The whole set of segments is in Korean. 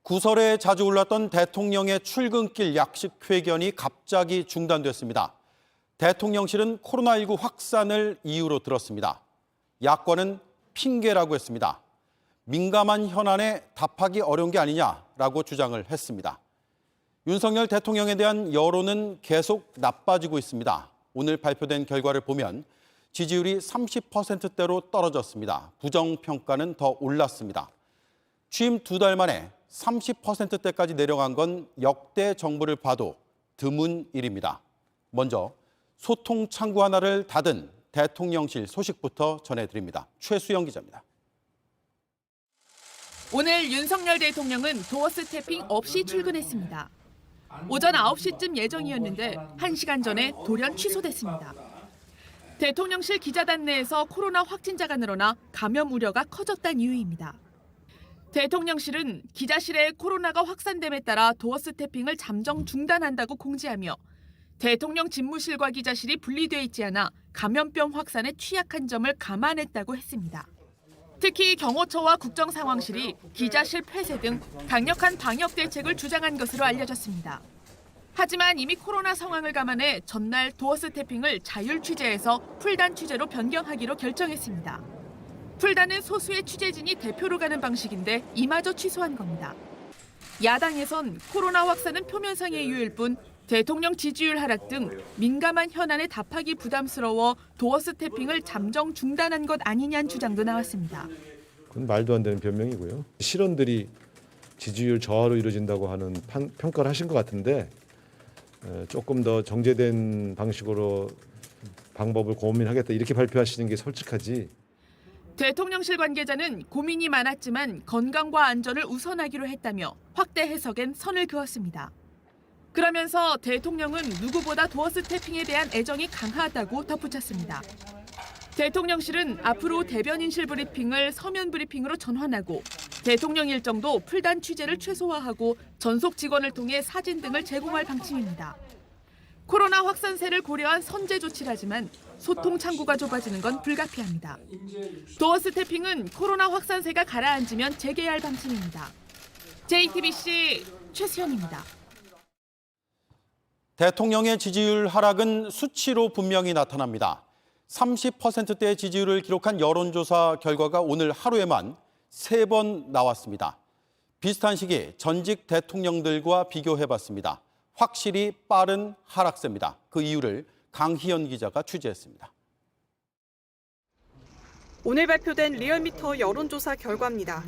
구설에 자주 올랐던 대통령의 출근길 약식 회견이 갑자기 중단됐습니다. 대통령실은 코로나19 확산을 이유로 들었습니다. 야권은 핑계라고 했습니다. 민감한 현안에 답하기 어려운 게 아니냐라고 주장을 했습니다. 윤석열 대통령에 대한 여론은 계속 나빠지고 있습니다. 오늘 발표된 결과를 보면 지지율이 30%대로 떨어졌습니다. 부정평가는 더 올랐습니다. 취임 2달 만에 30%대까지 내려간 건 역대 정부를 봐도 드문 일입니다. 먼저 소통 창구 하나를 닫은 대통령실 소식부터 전해드립니다. 최수영 기자입니다. 오늘 윤석열 대통령은 도어 스태핑 없이 출근했습니다. 오전 9시쯤 예정이었는데 1시간 전에 돌연 취소됐습니다. 대통령실 기자단 내에서 코로나 확진자가 늘어나 감염 우려가 커졌다는 이유입니다. 대통령실은 기자실에 코로나가 확산됨에 따라 도어 스태핑을 잠정 중단한다고 공지하며 대통령 집무실과 기자실이 분리돼 있지 않아 감염병 확산에 취약한 점을 감안했다고 했습니다. 특히 경호처와 국정상황실이 기자실 폐쇄 등 강력한 방역 대책을 주장한 것으로 알려졌습니다. 하지만 이미 코로나 상황을 감안해 전날 도어 스태핑을 자율 취재에서 풀단 취재로 변경하기로 결정했습니다. 풀단은 소수의 취재진이 대표로 가는 방식인데 이마저 취소한 겁니다. 야당에선 코로나 확산은 표면상의 이유일 뿐 대통령 지지율 하락 등 민감한 현안에 답하기 부담스러워 도어 스태핑을 잠정 중단한 것 아니냐는 주장도 나왔습니다. 그건 말도 안 되는 변명이고요. 실언들이 지지율 저하로 이루어진다고 하는 평가를 하신 것 같은데 조금 더 정제된 방식으로 방법을 고민하겠다 이렇게 발표하시는 게 솔직하지. 대통령실 관계자는 고민이 많았지만 건강과 안전을 우선하기로 했다며 확대 해석엔 선을 그었습니다. 그러면서 대통령은 누구보다 도어 스태핑에 대한 애정이 강하다고 덧붙였습니다. 대통령실은 앞으로 대변인실 브리핑을 서면 브리핑으로 전환하고 대통령 일정도 풀단 취재를 최소화하고 전속 직원을 통해 사진 등을 제공할 방침입니다. 코로나 확산세를 고려한 선제 조치라지만 소통 창구가 좁아지는 건 불가피합니다. 도어 스태핑은 코로나 확산세가 가라앉으면 재개할 방침입니다. JTBC 최수연입니다. 대통령의 지지율 하락은 수치로 분명히 나타납니다. 30%대의 지지율을 기록한 여론조사 결과가 오늘 하루에만 3번 나왔습니다. 비슷한 시기 전직 대통령들과 비교해봤습니다. 확실히 빠른 하락세입니다. 그 이유를 강희연 기자가 취재했습니다. 오늘 발표된 리얼미터 여론조사 결과입니다.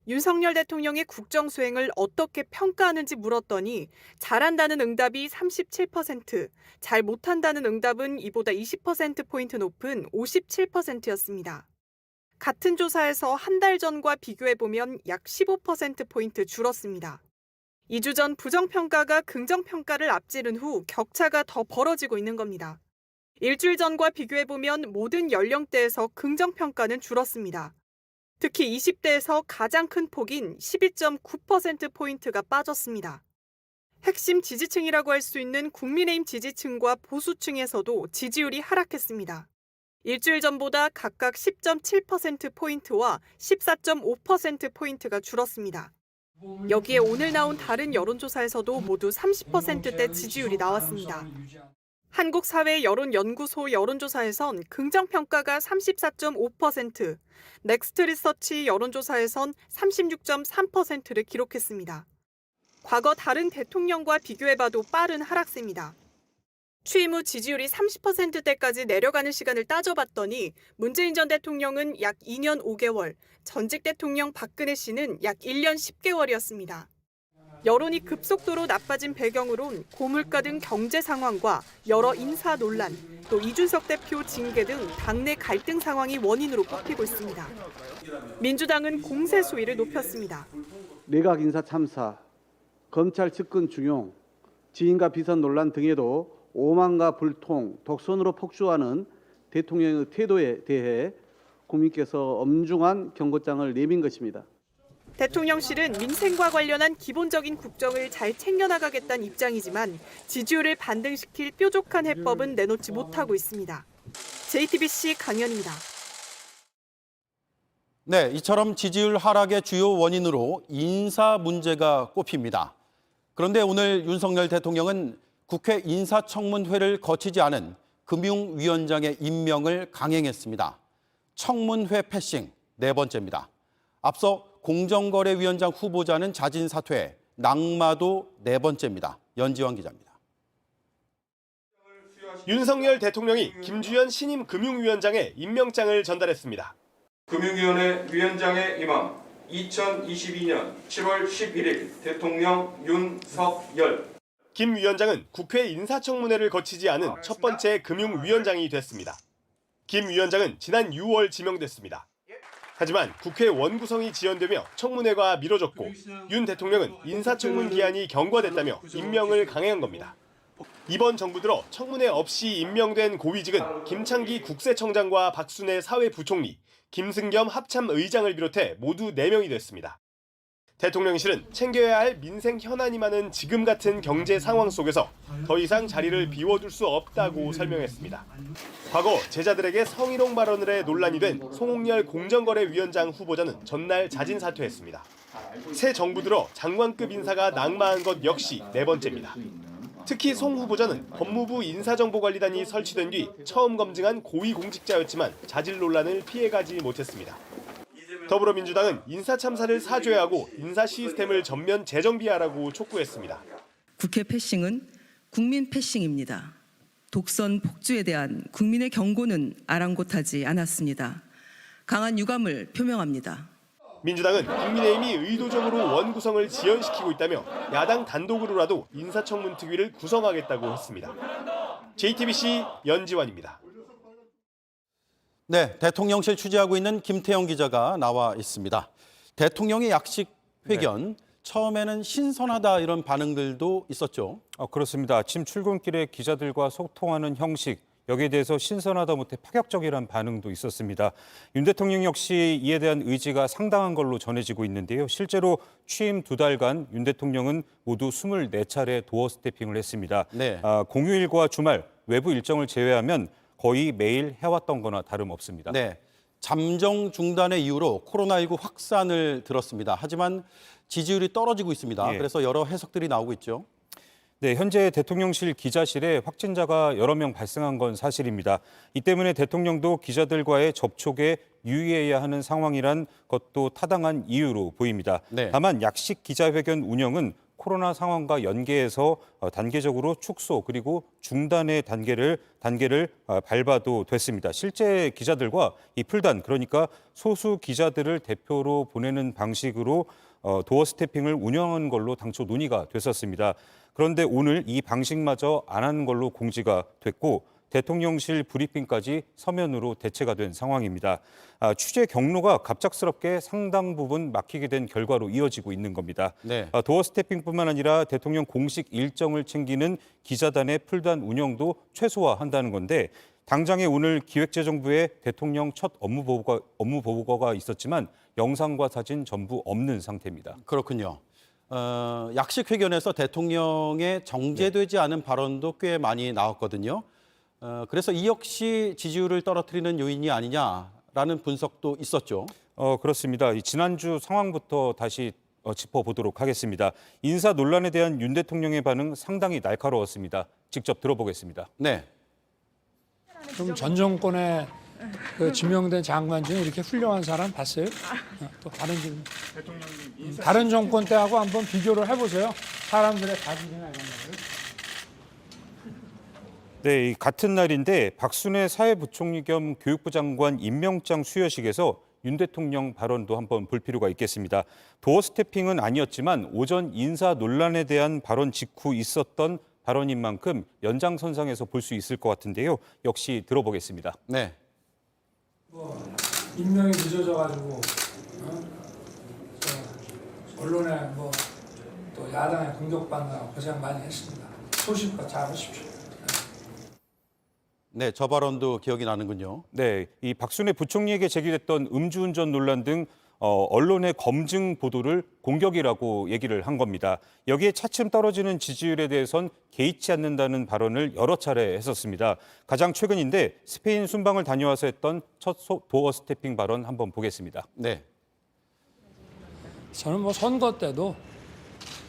윤석열 대통령의 국정 수행을 어떻게 평가하는지 물었더니 잘한다는 응답이 37%, 잘 못한다는 응답은 이보다 20%포인트 높은 57%였습니다. 같은 조사에서 한 달 전과 비교해보면 약 15%포인트 줄었습니다. 2주 전 부정평가가 긍정평가를 앞지른 후 격차가 더 벌어지고 있는 겁니다. 일주일 전과 비교해보면 모든 연령대에서 긍정평가는 줄었습니다. 특히 20대에서 가장 큰 폭인 12.9%포인트가 빠졌습니다. 핵심 지지층이라고 할 수 있는 국민의힘 지지층과 보수층에서도 지지율이 하락했습니다. 일주일 전보다 각각 10.7%포인트와 14.5%포인트가 줄었습니다. 여기에 오늘 나온 다른 여론조사에서도 모두 30%대 지지율이 나왔습니다. 한국사회여론연구소 여론조사에선 긍정평가가 34.5%, 넥스트리서치 여론조사에선 36.3%를 기록했습니다. 과거 다른 대통령과 비교해봐도 빠른 하락세입니다. 취임 후 지지율이 30%대까지 내려가는 시간을 따져봤더니 문재인 전 대통령은 약 2년 5개월, 전직 대통령 박근혜 씨는 약 1년 10개월이었습니다. 여론이 급속도로 나빠진 배경으론 고물가 등 경제 상황과 여러 인사 논란, 또 이준석 대표 징계 등 당내 갈등 상황이 원인으로 꼽히고 있습니다. 민주당은 공세 수위를 높였습니다. 내각 인사 참사, 검찰 측근 중용, 지인과 비선 논란 등에도 오만과 불통, 독선으로 폭주하는 대통령의 태도에 대해 국민께서 엄중한 경고장을 내민 것입니다. 대통령실은 민생과 관련한 기본적인 국정을 잘 챙겨나가겠다는 입장이지만 지지율을 반등시킬 뾰족한 해법은 내놓지 못하고 있습니다. JTBC 강연입니다. 네, 이처럼 지지율 하락의 주요 원인으로 인사 문제가 꼽힙니다. 그런데 오늘 윤석열 대통령은 국회 인사청문회를 거치지 않은 금융위원장의 임명을 강행했습니다. 청문회 패싱 네 번째입니다. 앞서 공정거래위원장 후보자는 자진 사퇴, 낙마도 네 번째입니다. 연지환 기자입니다. 윤석열 대통령이 김주현 신임 금융위원장에 임명장을 전달했습니다. 금융위원회 위원장에 임함 2022년 7월 11일 대통령 윤석열. 김 위원장은 국회 인사청문회를 거치지 않은 첫 번째 금융위원장이 됐습니다. 김 위원장은 지난 6월 지명됐습니다. 하지만 국회 원구성이 지연되며 청문회가 미뤄졌고 윤 대통령은 인사청문 기한이 경과됐다며 임명을 강행한 겁니다. 이번 정부 들어 청문회 없이 임명된 고위직은 김창기 국세청장과 박순애 사회부총리, 김승겸 합참의장을 비롯해 모두 4명이 됐습니다. 대통령실은 챙겨야 할 민생 현안이 많은 지금 같은 경제 상황 속에서 더 이상 자리를 비워둘 수 없다고 설명했습니다. 과거 제자들에게 성희롱 발언을 해 논란이 된 송홍열 공정거래위원장 후보자는 전날 자진 사퇴했습니다. 새 정부 들어 장관급 인사가 낙마한 것 역시 네 번째입니다. 특히 송 후보자는 법무부 인사정보관리단이 설치된 뒤 처음 검증한 고위공직자였지만 자질 논란을 피해가지 못했습니다. 더불어민주당은 인사참사를 사죄하고 인사 시스템을 전면 재정비하라고 촉구했습니다. 국회 패싱은 국민 패싱입니다. 독선 폭주에 대한 국민의 경고는 아랑곳하지 않았습니다. 강한 유감을 표명합니다. 민주당은 국민의힘이 의도적으로 원구성을 지연시키고 있다며 야당 단독으로라도 인사청문특위를 구성하겠다고 했습니다. JTBC 연지환입니다. 네, 대통령실 취재하고 있는 김태형 기자가 나와 있습니다. 대통령의 약식 회견, 처음에는 신선하다 이런 반응들도 있었죠. 그렇습니다. 아침 출근길에 기자들과 소통하는 형식, 여기에 대해서 신선하다 못해 파격적이라는 반응도 있었습니다. 윤 대통령 역시 이에 대한 의지가 상당한 걸로 전해지고 있는데요. 실제로 취임 2달간 윤 대통령은 모두 24차례 도어 스태핑을 했습니다. 네. 공휴일과 주말, 외부 일정을 제외하면 거의 매일 해왔던 거나 다름없습니다. 네, 잠정 중단의 이유로 코로나19 확산을 들었습니다. 하지만 지지율이 떨어지고 있습니다. 예. 그래서 여러 해석들이 나오고 있죠. 네, 현재 대통령실 기자실에 확진자가 여러 명 발생한 건 사실입니다. 이 때문에 대통령도 기자들과의 접촉에 유의해야 하는 상황이란 것도 타당한 이유로 보입니다. 네. 다만 약식 기자회견 운영은 코로나 상황과 연계해서 단계적으로 축소 그리고 중단의 단계를 밟아도 됐습니다. 실제 기자들과 이 풀단, 그러니까 소수 기자들을 대표로 보내는 방식으로 도어 스태핑을 운영한 걸로 당초 논의가 됐었습니다. 그런데 오늘 이 방식마저 안 한 걸로 공지가 됐고 대통령실 브리핑까지 서면으로 대체가 된 상황입니다. 취재 경로가 갑작스럽게 상당 부분 막히게 된 결과로 이어지고 있는 겁니다. 네. 도어 스태핑뿐만 아니라 대통령 공식 일정을 챙기는 기자단의 풀단 운영도 최소화한다는 건데 당장에 오늘 기획재정부에 대통령 첫 업무 보고가 있었지만 영상과 사진 전부 없는 상태입니다. 그렇군요. 약식 회견에서 대통령의 정제되지 않은 발언도 꽤 많이 나왔거든요. 그래서 이 역시 지지율을 떨어뜨리는 요인이 아니냐라는 분석도 있었죠. 그렇습니다. 지난주 상황부터 다시 짚어보도록 하겠습니다. 인사 논란에 대한 윤 대통령의 반응 상당히 날카로웠습니다. 직접 들어보겠습니다. 네. 그럼 전 정권에 지명된 장관 중에 이렇게 훌륭한 사람 봤어요? 또 다른 질문. 다른 정권 때하고 한번 비교를 해보세요. 사람들의 가질이나 이런 거를. 네, 같은 날인데 박순애 사회부총리 겸 교육부 장관 임명장 수여식에서 윤 대통령 발언도 한번 볼 필요가 있겠습니다. 도어 스태핑은 아니었지만 오전 인사 논란에 대한 발언 직후 있었던 발언인 만큼 연장선상에서 볼 수 있을 것 같은데요. 역시 들어보겠습니다. 네. 임명이 늦어져가지고 언론에 또 야당에 공격받느라 고생 많이 했습니다. 소신껏 잘 하십시오. 네, 저 발언도 기억이 나는군요. 네, 이 박순애 부총리에게 제기됐던 음주운전 논란 등 언론의 검증 보도를 공격이라고 얘기를 한 겁니다. 여기에 차츰 떨어지는 지지율에 대해선 개의치 않는다는 발언을 여러 차례 했었습니다. 가장 최근인데 스페인 순방을 다녀와서 했던 첫 도어 스태핑 발언 한번 보겠습니다. 네. 저는 뭐 선거 때도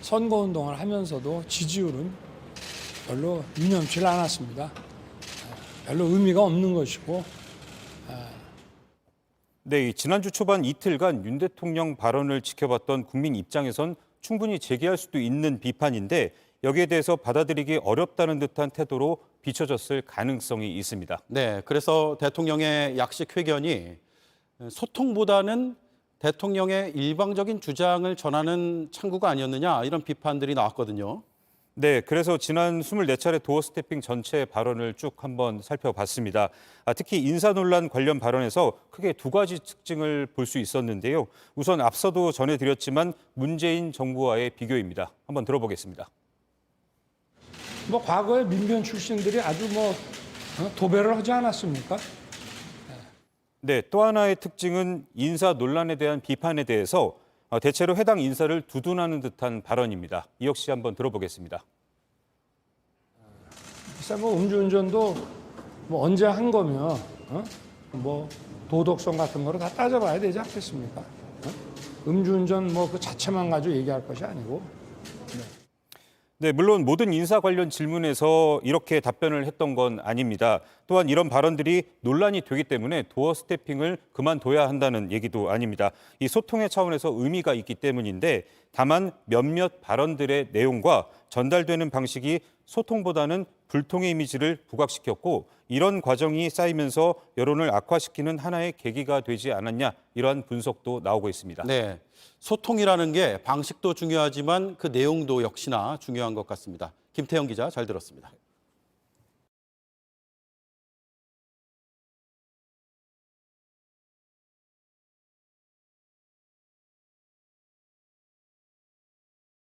선거운동을 하면서도 지지율은 별로 유념치 않았습니다. 별로 의미가 없는 것이고. 네, 지난주 초반 이틀간 윤 대통령 발언을 지켜봤던 국민 입장에선 충분히 제기할 수도 있는 비판인데 여기에 대해서 받아들이기 어렵다는 듯한 태도로 비춰졌을 가능성이 있습니다. 네, 그래서 대통령의 약식 회견이 소통보다는 대통령의 일방적인 주장을 전하는 창구가 아니었느냐 이런 비판들이 나왔거든요. 네, 그래서 지난 24차례 도어 스태핑 전체 발언을 쭉 한번 살펴봤습니다. 특히 인사 논란 관련 발언에서 크게 두 가지 특징을 볼 수 있었는데요. 우선 앞서도 전해드렸지만 문재인 정부와의 비교입니다. 한번 들어보겠습니다. 뭐 과거에 민변 출신들이 아주 뭐 도배를 하지 않았습니까? 네, 또 하나의 특징은 인사 논란에 대한 비판에 대해서 대체로 해당 인사를 두둔하는 듯한 발언입니다. 이 역시 한번 들어보겠습니다. 글쎄 뭐 음주운전도 뭐 언제 한 거면 뭐 도덕성 같은 거를 다 따져봐야 되지 않겠습니까? 음주운전 뭐 그 자체만 가지고 얘기할 것이 아니고. 네, 물론 모든 인사 관련 질문에서 이렇게 답변을 했던 건 아닙니다. 또한 이런 발언들이 논란이 되기 때문에 도어 스태핑을 그만둬야 한다는 얘기도 아닙니다. 이 소통의 차원에서 의미가 있기 때문인데 다만 몇몇 발언들의 내용과 전달되는 방식이 소통보다는 불통의 이미지를 부각시켰고 이런 과정이 쌓이면서 여론을 악화시키는 하나의 계기가 되지 않았냐 이러한 분석도 나오고 있습니다. 네, 소통이라는 게 방식도 중요하지만 그 내용도 역시나 중요한 것 같습니다. 김태형 기자 잘 들었습니다.